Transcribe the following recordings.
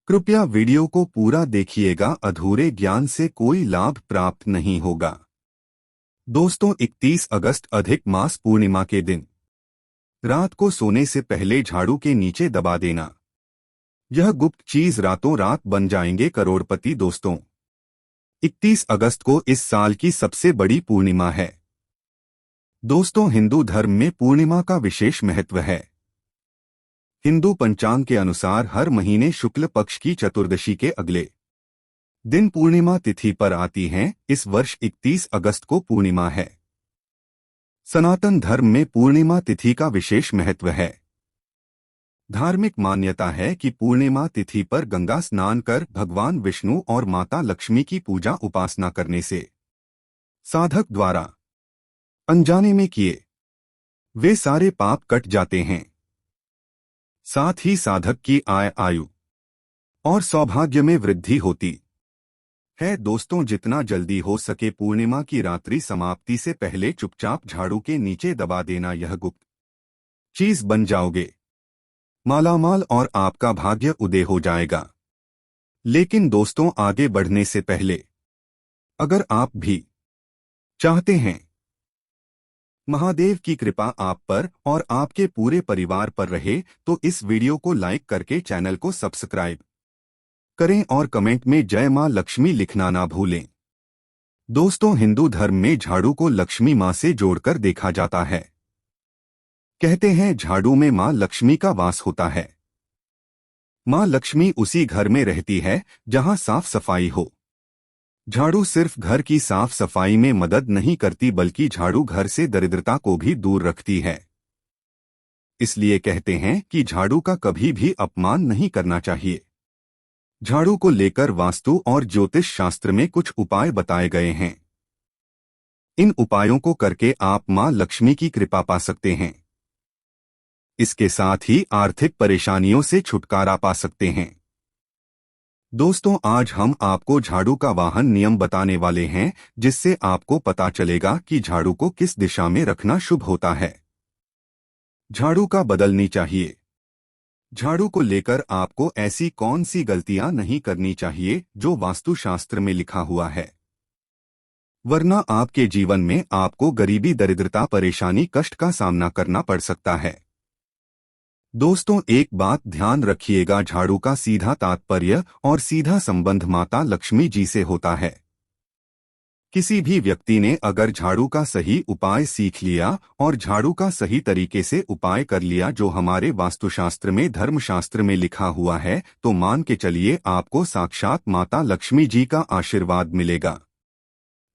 कृपया वीडियो को पूरा देखिएगा, अधूरे ज्ञान से कोई लाभ प्राप्त नहीं होगा। दोस्तों, 31 अगस्त अधिक मास पूर्णिमा के दिन रात को सोने से पहले झाड़ू के नीचे दबा देना। यह गुप्त चीज रातों रात बन जाएंगे करोड़पति। दोस्तों, 31 अगस्त को इस साल की सबसे बड़ी पूर्णिमा है। दोस्तों, हिंदू धर्म में पूर्णिमा का विशेष महत्व है। हिंदू पंचांग के अनुसार हर महीने शुक्ल पक्ष की चतुर्दशी के अगले दिन पूर्णिमा तिथि पर आती हैं। इस वर्ष 31 अगस्त को पूर्णिमा है। सनातन धर्म में पूर्णिमा तिथि का विशेष महत्व है। धार्मिक मान्यता है कि पूर्णिमा तिथि पर गंगा स्नान कर भगवान विष्णु और माता लक्ष्मी की पूजा उपासना करने से साधक द्वारा अनजाने में किए वे सारे पाप कट जाते हैं। साथ ही साधक की आयु और सौभाग्य में वृद्धि होती है। दोस्तों, जितना जल्दी हो सके पूर्णिमा की रात्रि समाप्ति से पहले चुपचाप झाड़ू के नीचे दबा देना। यह गुप्त चीज बन जाओगे मालामाल और आपका भाग्य उदय हो जाएगा। लेकिन दोस्तों, आगे बढ़ने से पहले अगर आप भी चाहते हैं महादेव की कृपा आप पर और आपके पूरे परिवार पर रहे, तो इस वीडियो को लाइक करके चैनल को सब्सक्राइब करें और कमेंट में जय मां लक्ष्मी लिखना ना भूलें। दोस्तों, हिंदू धर्म में झाड़ू को लक्ष्मी मां से जोड़कर देखा जाता है। कहते हैं झाड़ू में मां लक्ष्मी का वास होता है। मां लक्ष्मी उसी घर में रहती है जहां साफ सफाई हो। झाड़ू सिर्फ घर की साफ सफाई में मदद नहीं करती, बल्कि झाड़ू घर से दरिद्रता को भी दूर रखती है। इसलिए कहते हैं कि झाड़ू का कभी भी अपमान नहीं करना चाहिए। झाड़ू को लेकर वास्तु और ज्योतिष शास्त्र में कुछ उपाय बताए गए हैं। इन उपायों को करके आप मां लक्ष्मी की कृपा पा सकते हैं। इसके साथ ही आर्थिक परेशानियों से छुटकारा पा सकते हैं। दोस्तों, आज हम आपको झाड़ू का वाहन नियम बताने वाले हैं, जिससे आपको पता चलेगा कि झाड़ू को किस दिशा में रखना शुभ होता है। झाड़ू का बदलनी चाहिए। झाड़ू को लेकर आपको ऐसी कौन सी गलतियां नहीं करनी चाहिए जो वास्तुशास्त्र में लिखा हुआ है, वरना आपके जीवन में आपको गरीबी, दरिद्रता, परेशानी, कष्ट का सामना करना पड़ सकता है। दोस्तों, एक बात ध्यान रखिएगा, झाड़ू का सीधा तात्पर्य और सीधा संबंध माता लक्ष्मी जी से होता है। किसी भी व्यक्ति ने अगर झाड़ू का सही उपाय सीख लिया और झाड़ू का सही तरीके से उपाय कर लिया जो हमारे वास्तुशास्त्र में, धर्मशास्त्र में लिखा हुआ है, तो मान के चलिए आपको साक्षात माता लक्ष्मी जी का आशीर्वाद मिलेगा।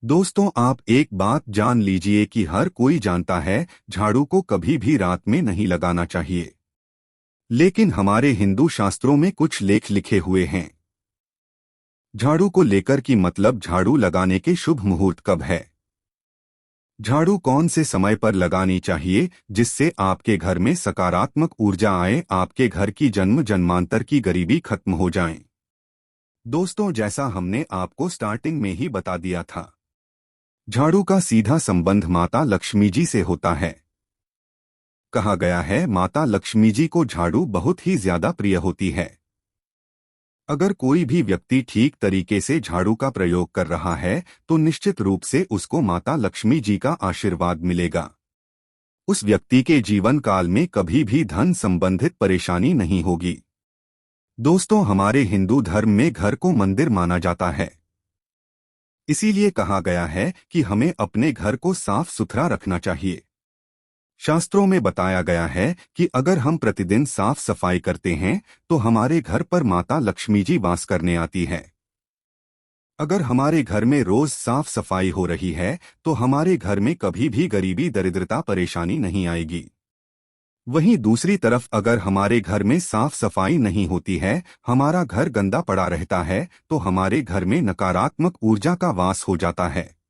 दोस्तों, आप एक बात जान लीजिए कि हर कोई जानता है झाड़ू को कभी भी रात में नहीं लगाना चाहिए, लेकिन हमारे हिंदू शास्त्रों में कुछ लेख लिखे हुए हैं। झाड़ू को लेकर की मतलब झाड़ू लगाने के शुभ मुहूर्त कब है, झाड़ू कौन से समय पर लगानी चाहिए जिससे आपके घर में सकारात्मक ऊर्जा आए, आपके घर की जन्म जन्मांतर की गरीबी खत्म हो जाए। दोस्तों, जैसा हमने आपको स्टार्टिंग में ही बता दिया था, झाड़ू का सीधा संबंध माता लक्ष्मी जी से होता है। कहा गया है माता लक्ष्मी जी को झाड़ू बहुत ही ज्यादा प्रिय होती है। अगर कोई भी व्यक्ति ठीक तरीके से झाड़ू का प्रयोग कर रहा है तो निश्चित रूप से उसको माता लक्ष्मी जी का आशीर्वाद मिलेगा। उस व्यक्ति के जीवन काल में कभी भी धन संबंधित परेशानी नहीं होगी। दोस्तों, हमारे हिंदू धर्म में घर को मंदिर माना जाता है। इसीलिए कहा गया है कि हमें अपने घर को साफ सुथरा रखना चाहिए। शास्त्रों में बताया गया है कि अगर हम प्रतिदिन साफ सफाई करते हैं तो हमारे घर पर माता लक्ष्मी जी वास करने आती है। अगर हमारे घर में रोज साफ सफाई हो रही है तो हमारे घर में कभी भी गरीबी, दरिद्रता, परेशानी नहीं आएगी। वहीं दूसरी तरफ अगर हमारे घर में साफ सफाई नहीं होती है, हमारा घर गंदा पड़ा रहता है, तो हमारे घर में नकारात्मक ऊर्जा का वास हो जाता है।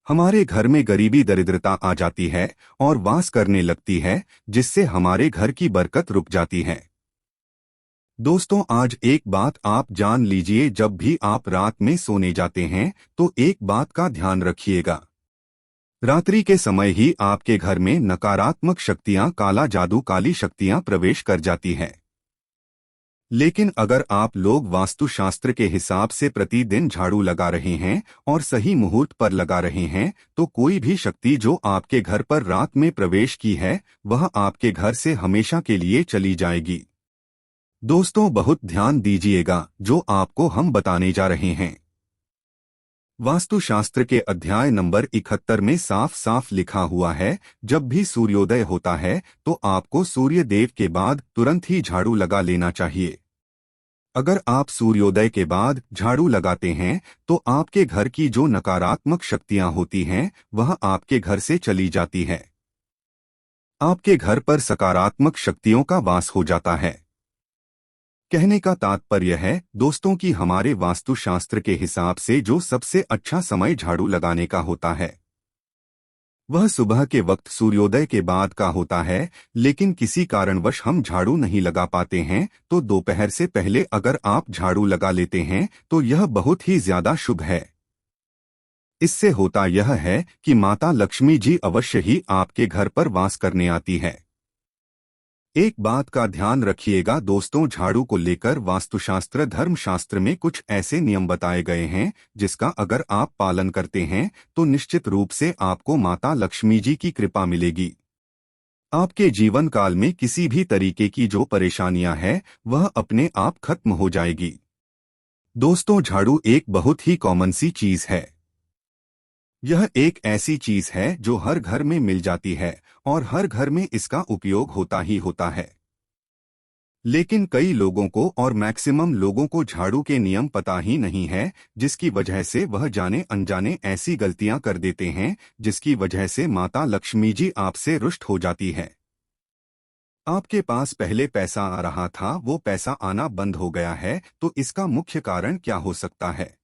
हमारे घर में गरीबी, दरिद्रता आ जाती है और वास करने लगती है, जिससे हमारे घर की बरकत रुक जाती है। दोस्तों, आज एक बात आप जान लीजिए, जब भी आप रात में सोने जाते हैं तो एक बात का ध्यान रखिएगा। रात्रि के समय ही आपके घर में नकारात्मक शक्तियां, काला जादू, काली शक्तियां प्रवेश कर जाती हैं। लेकिन अगर आप लोग वास्तुशास्त्र के हिसाब से प्रतिदिन झाड़ू लगा रहे हैं और सही मुहूर्त पर लगा रहे हैं तो कोई भी शक्ति जो आपके घर पर रात में प्रवेश की है वह आपके घर से हमेशा के लिए चली जाएगी। दोस्तों बहुत ध्यान दीजिएगा जो आपको हम बताने जा रहे हैं। वास्तुशास्त्र के अध्याय नंबर 71 में साफ साफ लिखा हुआ है, जब भी सूर्योदय होता है तो आपको सूर्य देव के बाद तुरंत ही झाड़ू लगा लेना चाहिए। अगर आप सूर्योदय के बाद झाड़ू लगाते हैं तो आपके घर की जो नकारात्मक शक्तियां होती हैं वह आपके घर से चली जाती है। आपके घर पर सकारात्मक शक्तियों का वास हो जाता है। कहने का तात्पर्य है दोस्तों कि हमारे वास्तुशास्त्र के हिसाब से जो सबसे अच्छा समय झाड़ू लगाने का होता है वह सुबह के वक्त सूर्योदय के बाद का होता है, लेकिन किसी कारणवश हम झाड़ू नहीं लगा पाते हैं तो दोपहर से पहले अगर आप झाड़ू लगा लेते हैं तो यह बहुत ही ज्यादा शुभ है। इससे होता यह है कि माता लक्ष्मी जी अवश्य ही आपके घर पर वास करने आती है। एक बात का ध्यान रखिएगा दोस्तों, झाड़ू को लेकर वास्तुशास्त्र धर्मशास्त्र में कुछ ऐसे नियम बताए गए हैं जिसका अगर आप पालन करते हैं तो निश्चित रूप से आपको माता लक्ष्मी जी की कृपा मिलेगी। आपके जीवन काल में किसी भी तरीके की जो परेशानियां हैं वह अपने आप खत्म हो जाएगी। दोस्तों झाड़ू एक बहुत ही कॉमन सी चीज है। यह एक ऐसी चीज है जो हर घर में मिल जाती है और हर घर में इसका उपयोग होता ही होता है। लेकिन कई लोगों को और मैक्सिमम लोगों को झाड़ू के नियम पता ही नहीं है, जिसकी वजह से वह जाने अनजाने ऐसी गलतियां कर देते हैं जिसकी वजह से माता लक्ष्मी जी आपसे रुष्ट हो जाती है। आपके पास पहले पैसा आ रहा था, वो पैसा आना बंद हो गया है, तो इसका मुख्य कारण क्या हो सकता है?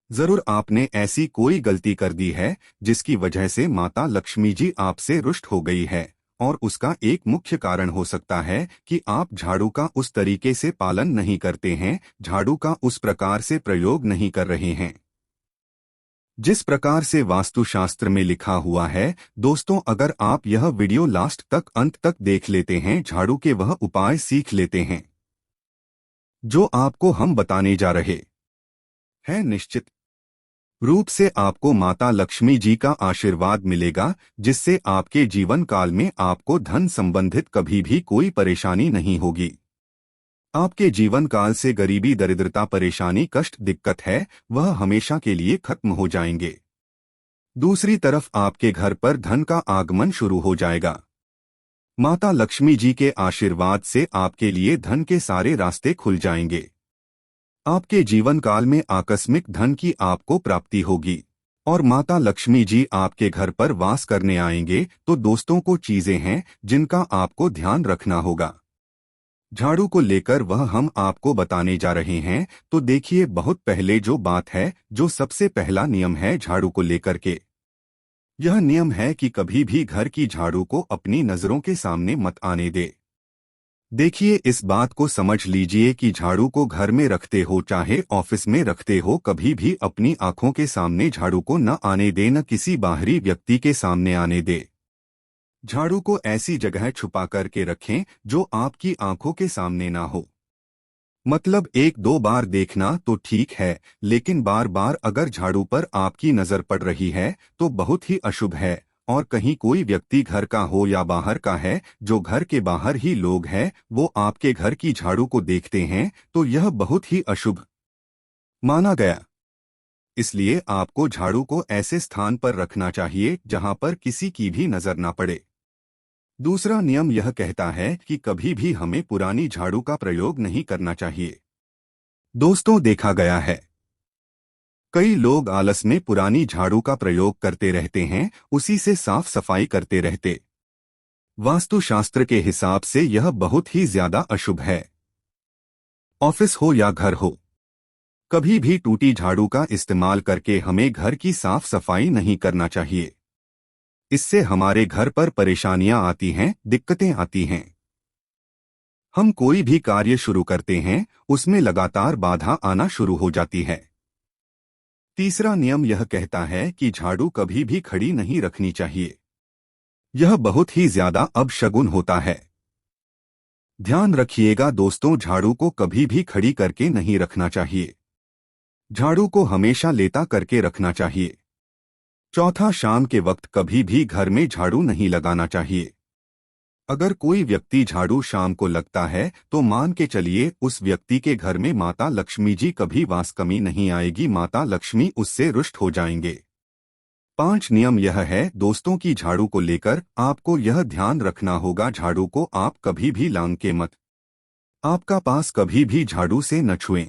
जरूर आपने ऐसी कोई गलती कर दी है जिसकी वजह से माता लक्ष्मी जी आपसे रुष्ट हो गई है, और उसका एक मुख्य कारण हो सकता है कि आप झाड़ू का उस तरीके से पालन नहीं करते हैं, झाड़ू का उस प्रकार से प्रयोग नहीं कर रहे हैं जिस प्रकार से वास्तुशास्त्र में लिखा हुआ है। दोस्तों अगर आप यह वीडियो लास्ट तक अंत तक देख लेते हैं, झाड़ू के वह उपाय सीख लेते हैं जो आपको हम बताने जा रहे हैं, निश्चित रूप से आपको माता लक्ष्मी जी का आशीर्वाद मिलेगा, जिससे आपके जीवन काल में आपको धन संबंधित कभी भी कोई परेशानी नहीं होगी। आपके जीवन काल से गरीबी, दरिद्रता, परेशानी, कष्ट, दिक्कत है वह हमेशा के लिए खत्म हो जाएंगे। दूसरी तरफ आपके घर पर धन का आगमन शुरू हो जाएगा। माता लक्ष्मी जी के आशीर्वाद से आपके लिए धन के सारे रास्ते खुल जाएंगे। आपके जीवन काल में आकस्मिक धन की आपको प्राप्ति होगी और माता लक्ष्मी जी आपके घर पर वास करने आएंगे। तो दोस्तों को चीजें हैं जिनका आपको ध्यान रखना होगा। झाड़ू को लेकर वह हम आपको बताने जा रहे हैं। तो देखिए, बहुत पहले जो बात है, जो सबसे पहला नियम है झाड़ू को लेकर के, यह नियम है कि कभी भी घर की झाड़ू को अपनी नजरों के सामने मत आने दे। देखिए, इस बात को समझ लीजिए कि झाड़ू को घर में रखते हो चाहे ऑफिस में रखते हो, कभी भी अपनी आंखों के सामने झाड़ू को न आने दे, न किसी बाहरी व्यक्ति के सामने आने दे। झाड़ू को ऐसी जगह छुपा करके रखें जो आपकी आंखों के सामने ना हो। मतलब एक दो बार देखना तो ठीक है, लेकिन बार बार अगर झाड़ू पर आपकी नजर पड़ रही है तो बहुत ही अशुभ है। और कहीं कोई व्यक्ति घर का हो या बाहर का है, जो घर के बाहर ही लोग हैं, वो आपके घर की झाड़ू को देखते हैं तो यह बहुत ही अशुभ माना गया। इसलिए आपको झाड़ू को ऐसे स्थान पर रखना चाहिए जहां पर किसी की भी नजर ना पड़े। दूसरा नियम यह कहता है कि कभी भी हमें पुरानी झाड़ू का प्रयोग नहीं करना चाहिए। दोस्तों देखा गया है कई लोग आलस में पुरानी झाड़ू का प्रयोग करते रहते हैं, उसी से साफ सफाई करते रहते। वास्तुशास्त्र के हिसाब से यह बहुत ही ज्यादा अशुभ है। ऑफिस हो या घर हो, कभी भी टूटी झाड़ू का इस्तेमाल करके हमें घर की साफ सफाई नहीं करना चाहिए। इससे हमारे घर पर परेशानियां आती हैं, दिक्कतें आती हैं। हम कोई भी कार्य शुरू करते हैं, उसमें लगातार बाधा आना शुरू हो जाती है। तीसरा नियम यह कहता है कि झाड़ू कभी भी खड़ी नहीं रखनी चाहिए। यह बहुत ही ज्यादा अपशगुन होता है। ध्यान रखिएगा दोस्तों, झाड़ू को कभी भी खड़ी करके नहीं रखना चाहिए। झाड़ू को हमेशा लेटा करके रखना चाहिए। चौथा, शाम के वक्त कभी भी घर में झाड़ू नहीं लगाना चाहिए। अगर कोई व्यक्ति झाड़ू शाम को लगता है तो मान के चलिए उस व्यक्ति के घर में माता लक्ष्मी जी कभी वास कमी नहीं आएगी, माता लक्ष्मी उससे रुष्ट हो जाएंगे। 5 नियम यह है दोस्तों की झाड़ू को लेकर आपको यह ध्यान रखना होगा, झाड़ू को आप कभी भी लांग के मत आपका पास कभी भी झाड़ू से न छुएं।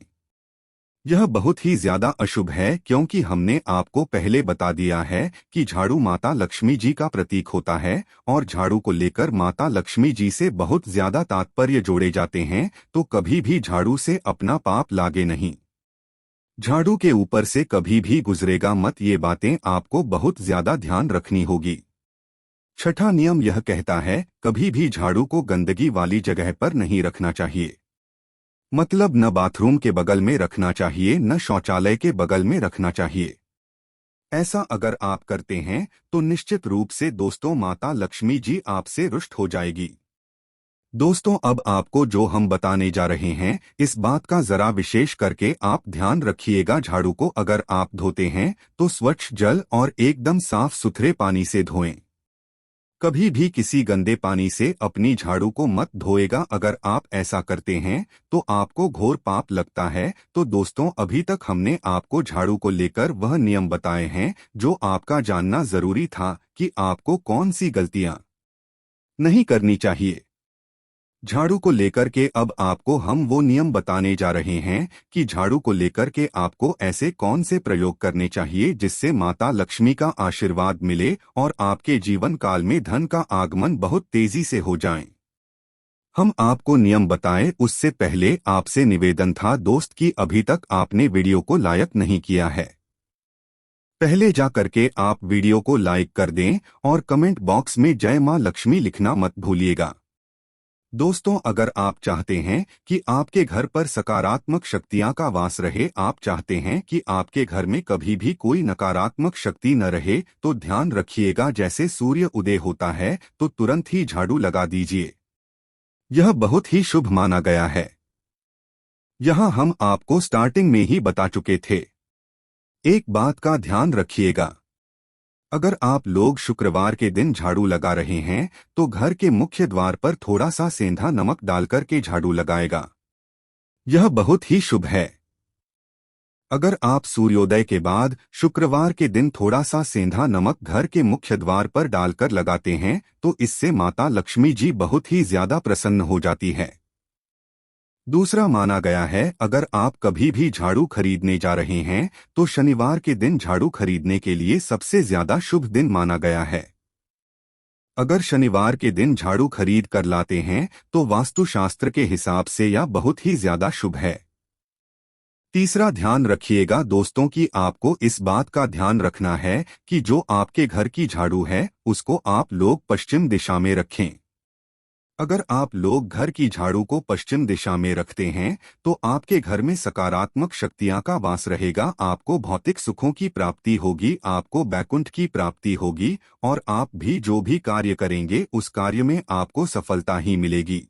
यह बहुत ही ज्यादा अशुभ है क्योंकि हमने आपको पहले बता दिया है कि झाड़ू माता लक्ष्मी जी का प्रतीक होता है और झाड़ू को लेकर माता लक्ष्मी जी से बहुत ज्यादा तात्पर्य जोड़े जाते हैं, तो कभी भी झाड़ू से अपना पाप लागे नहीं। झाड़ू के ऊपर से कभी भी गुजरेगा मत, ये बातें आपको बहुत ज्यादा ध्यान रखनी होगी। छठा नियम यह कहता है कभी भी झाड़ू को गंदगी वाली जगह पर नहीं रखना चाहिए। मतलब न बाथरूम के बगल में रखना चाहिए, न शौचालय के बगल में रखना चाहिए। ऐसा अगर आप करते हैं तो निश्चित रूप से दोस्तों माता लक्ष्मी जी आपसे रुष्ट हो जाएगी। दोस्तों अब आपको जो हम बताने जा रहे हैं इस बात का जरा विशेष करके आप ध्यान रखिएगा। झाड़ू को अगर आप धोते हैं तो स्वच्छ जल और एकदम साफ सुथरे पानी से धोएं। कभी भी किसी गंदे पानी से अपनी झाड़ू को मत धोएगा। अगर आप ऐसा करते हैं तो आपको घोर पाप लगता है। तो दोस्तों अभी तक हमने आपको झाड़ू को लेकर वह नियम बताए हैं जो आपका जानना जरूरी था कि आपको कौन सी गलतियां नहीं करनी चाहिए। झाड़ू को लेकर के अब आपको हम वो नियम बताने जा रहे हैं कि झाड़ू को लेकर के आपको ऐसे कौन से प्रयोग करने चाहिए जिससे माता लक्ष्मी का आशीर्वाद मिले और आपके जीवन काल में धन का आगमन बहुत तेजी से हो जाए। हम आपको नियम बताएं उससे पहले आपसे निवेदन था दोस्त कि अभी तक आपने वीडियो को लाइक नहीं किया है, पहले जा करके आप वीडियो को लाइक कर दें और कमेंट बॉक्स में जय मां लक्ष्मी लिखना मत भूलिएगा। दोस्तों अगर आप चाहते हैं कि आपके घर पर सकारात्मक शक्तियां का वास रहे, आप चाहते हैं कि आपके घर में कभी भी कोई नकारात्मक शक्ति न रहे, तो ध्यान रखिएगा जैसे सूर्य उदय होता है तो तुरंत ही झाड़ू लगा दीजिए। यह बहुत ही शुभ माना गया है। यह हम आपको स्टार्टिंग में ही बता चुके थे। एक बात का ध्यान रखिएगा, अगर आप लोग शुक्रवार के दिन झाड़ू लगा रहे हैं तो घर के मुख्य द्वार पर थोड़ा सा सेंधा नमक डालकर के झाड़ू लगाएगा। यह बहुत ही शुभ है। अगर आप सूर्योदय के बाद शुक्रवार के दिन थोड़ा सा सेंधा नमक घर के मुख्य द्वार पर डालकर लगाते हैं तो इससे माता लक्ष्मी जी बहुत ही ज्यादा प्रसन्न हो जाती है। दूसरा माना गया है अगर आप कभी भी झाड़ू खरीदने जा रहे हैं तो शनिवार के दिन झाड़ू खरीदने के लिए सबसे ज्यादा शुभ दिन माना गया है। अगर शनिवार के दिन झाड़ू खरीद कर लाते हैं तो वास्तुशास्त्र के हिसाब से यह बहुत ही ज्यादा शुभ है। तीसरा ध्यान रखिएगा दोस्तों कि आपको इस बात का ध्यान रखना है कि जो आपके घर की झाड़ू है उसको आप लोग पश्चिम दिशा में रखें। अगर आप लोग घर की झाड़ू को पश्चिम दिशा में रखते हैं तो आपके घर में सकारात्मक शक्तियां का वास रहेगा, आपको भौतिक सुखों की प्राप्ति होगी, आपको बैकुंठ की प्राप्ति होगी और आप भी जो भी कार्य करेंगे उस कार्य में आपको सफलता ही मिलेगी।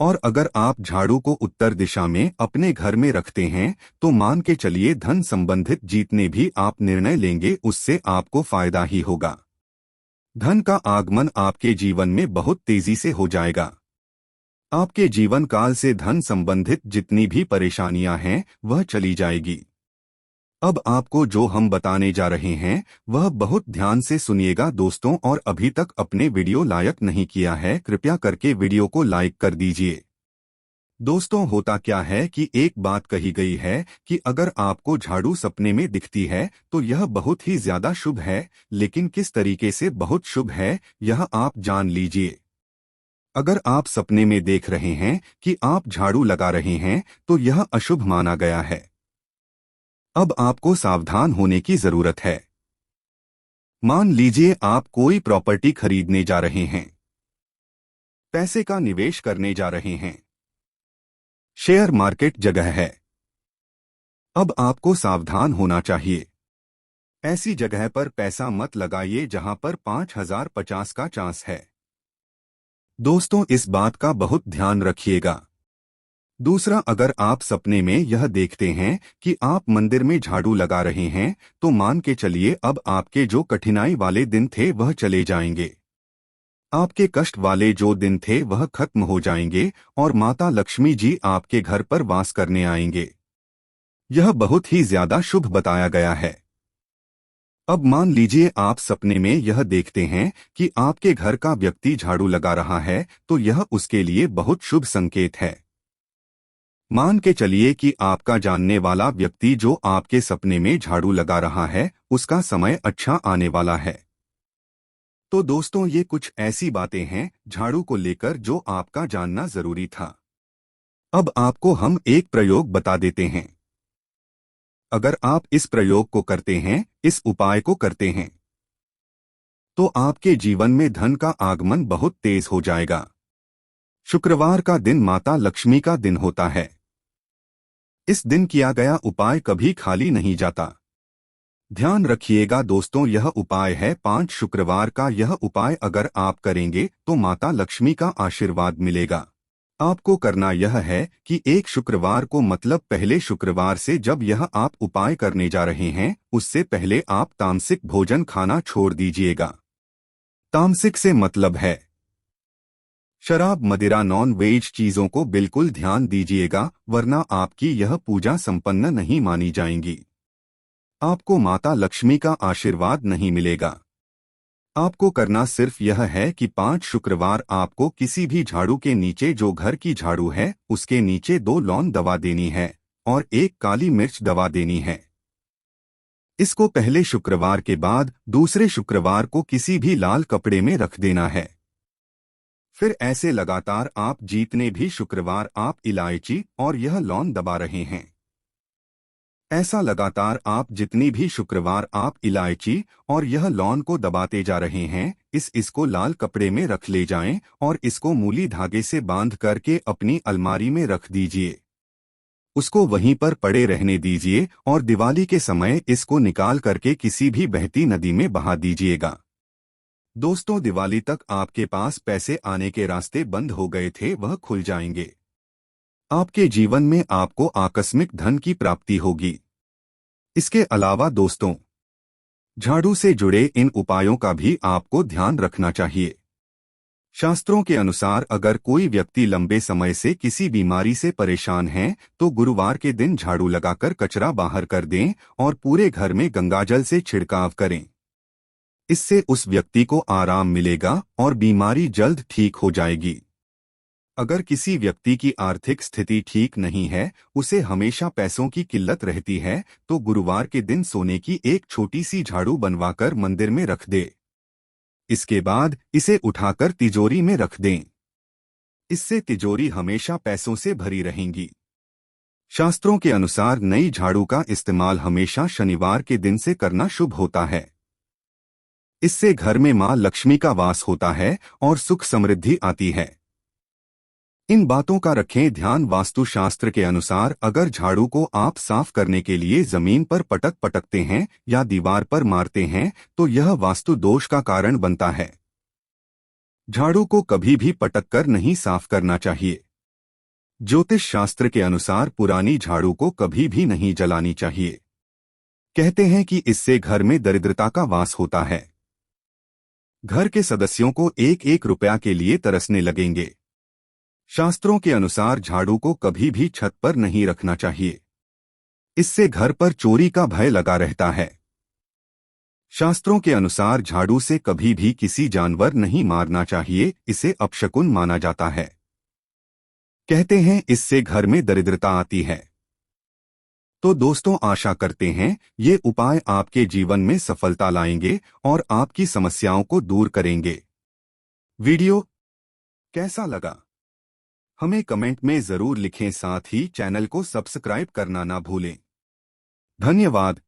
और अगर आप झाड़ू को उत्तर दिशा में अपने घर में रखते हैं तो मान के चलिए धन संबंधित जितने भी आप निर्णय लेंगे उससे आपको फायदा ही होगा। धन का आगमन आपके जीवन में बहुत तेजी से हो जाएगा। आपके जीवन काल से धन संबंधित जितनी भी परेशानियां हैं वह चली जाएगी। अब आपको जो हम बताने जा रहे हैं वह बहुत ध्यान से सुनिएगा दोस्तों, और अभी तक अपने वीडियो लाइक नहीं किया है कृपया करके वीडियो को लाइक कर दीजिए। दोस्तों होता क्या है कि एक बात कही गई है कि अगर आपको झाड़ू सपने में दिखती है तो यह बहुत ही ज्यादा शुभ है, लेकिन किस तरीके से बहुत शुभ है यह आप जान लीजिए। अगर आप सपने में देख रहे हैं कि आप झाड़ू लगा रहे हैं तो यह अशुभ माना गया है। अब आपको सावधान होने की जरूरत है। मान लीजिए आप कोई प्रॉपर्टी खरीदने जा रहे हैं, पैसे का निवेश करने जा रहे हैं, शेयर मार्केट जगह है। अब आपको सावधान होना चाहिए। ऐसी जगह पर पैसा मत लगाइए जहां पर 5,050 का चांस है। दोस्तों, इस बात का बहुत ध्यान रखिएगा। दूसरा, अगर आप सपने में यह देखते हैं कि आप मंदिर में झाड़ू लगा रहे हैं, तो मान के चलिए अब आपके जो कठिनाई वाले दिन थे वह चले जाएंगे। आपके कष्ट वाले जो दिन थे वह खत्म हो जाएंगे और माता लक्ष्मी जी आपके घर पर वास करने आएंगे। यह बहुत ही ज्यादा शुभ बताया गया है। अब मान लीजिए आप सपने में यह देखते हैं कि आपके घर का व्यक्ति झाड़ू लगा रहा है, तो यह उसके लिए बहुत शुभ संकेत है। मान के चलिए कि आपका जानने वाला व्यक्ति जो आपके सपने में झाड़ू लगा रहा है, उसका समय अच्छा आने वाला है। तो दोस्तों, ये कुछ ऐसी बातें हैं झाड़ू को लेकर जो आपका जानना जरूरी था। अब आपको हम एक प्रयोग बता देते हैं। अगर आप इस प्रयोग को करते हैं, इस उपाय को करते हैं, तो आपके जीवन में धन का आगमन बहुत तेज हो जाएगा। शुक्रवार का दिन माता लक्ष्मी का दिन होता है। इस दिन किया गया उपाय कभी खाली नहीं जाता। ध्यान रखिएगा दोस्तों, यह उपाय है 5 शुक्रवार का। यह उपाय अगर आप करेंगे तो माता लक्ष्मी का आशीर्वाद मिलेगा। आपको करना यह है कि एक शुक्रवार को, मतलब पहले शुक्रवार से जब यह आप उपाय करने जा रहे हैं, उससे पहले आप तामसिक भोजन खाना छोड़ दीजिएगा। तामसिक से मतलब है शराब, मदिरा, नॉन वेज चीजों को बिल्कुल ध्यान दीजिएगा, वरना आपकी यह पूजा संपन्न नहीं मानी जाएंगी। आपको माता लक्ष्मी का आशीर्वाद नहीं मिलेगा। आपको करना सिर्फ यह है कि 5 शुक्रवार आपको किसी भी झाड़ू के नीचे, जो घर की झाड़ू है उसके नीचे 2 लौंग दवा देनी है और 1 काली मिर्च दवा देनी है। इसको पहले शुक्रवार के बाद दूसरे शुक्रवार को किसी भी लाल कपड़े में रख देना है। फिर ऐसे लगातार आप जितने भी शुक्रवार आप इलायची और यह लौंग दबा रहे हैं, ऐसा लगातार आप जितनी भी शुक्रवार आप इलायची और यह लौंग को दबाते जा रहे हैं, इसको लाल कपड़े में रख ले जाएं और इसको मूली धागे से बांध करके अपनी अलमारी में रख दीजिए। उसको वहीं पर पड़े रहने दीजिए और दिवाली के समय इसको निकाल करके किसी भी बहती नदी में बहा दीजिएगा। दोस्तों, दिवाली तक आपके पास पैसे आने के रास्ते बंद हो गए थे, वह खुल जाएंगे। आपके जीवन में आपको आकस्मिक धन की प्राप्ति होगी। इसके अलावा दोस्तों, झाड़ू से जुड़े इन उपायों का भी आपको ध्यान रखना चाहिए। शास्त्रों के अनुसार अगर कोई व्यक्ति लंबे समय से किसी बीमारी से परेशान है, तो गुरुवार के दिन झाड़ू लगाकर कचरा बाहर कर दें और पूरे घर में गंगाजल से छिड़काव करें। इससे उस व्यक्ति को आराम मिलेगा और बीमारी जल्द ठीक हो जाएगी। अगर किसी व्यक्ति की आर्थिक स्थिति ठीक नहीं है, उसे हमेशा पैसों की किल्लत रहती है, तो गुरुवार के दिन सोने की एक छोटी सी झाड़ू बनवाकर मंदिर में रख दे। इसके बाद इसे उठाकर तिजोरी में रख दें। इससे तिजोरी हमेशा पैसों से भरी रहेंगी। शास्त्रों के अनुसार नई झाड़ू का इस्तेमाल हमेशा शनिवार के दिन से करना शुभ होता है। इससे घर में मां लक्ष्मी का वास होता है और सुख समृद्धि आती है। इन बातों का रखें ध्यान। वास्तुशास्त्र के अनुसार अगर झाड़ू को आप साफ करने के लिए जमीन पर पटकते हैं या दीवार पर मारते हैं, तो यह वास्तु दोष का कारण बनता है। झाड़ू को कभी भी पटक कर नहीं साफ करना चाहिए। ज्योतिष शास्त्र के अनुसार पुरानी झाड़ू को कभी भी नहीं जलानी चाहिए। कहते हैं कि इससे घर में दरिद्रता का वास होता है। घर के सदस्यों को 1-1 रुपया के लिए तरसने लगेंगे। शास्त्रों के अनुसार झाड़ू को कभी भी छत पर नहीं रखना चाहिए। इससे घर पर चोरी का भय लगा रहता है। शास्त्रों के अनुसार झाड़ू से कभी भी किसी जानवर नहीं मारना चाहिए, इसे अपशकुन माना जाता है। कहते हैं इससे घर में दरिद्रता आती है। तो दोस्तों, आशा करते हैं ये उपाय आपके जीवन में सफलता लाएंगे और आपकी समस्याओं को दूर करेंगे। वीडियो कैसा लगा हमें कमेंट में जरूर लिखें, साथ ही चैनल को सब्सक्राइब करना ना भूलें। धन्यवाद।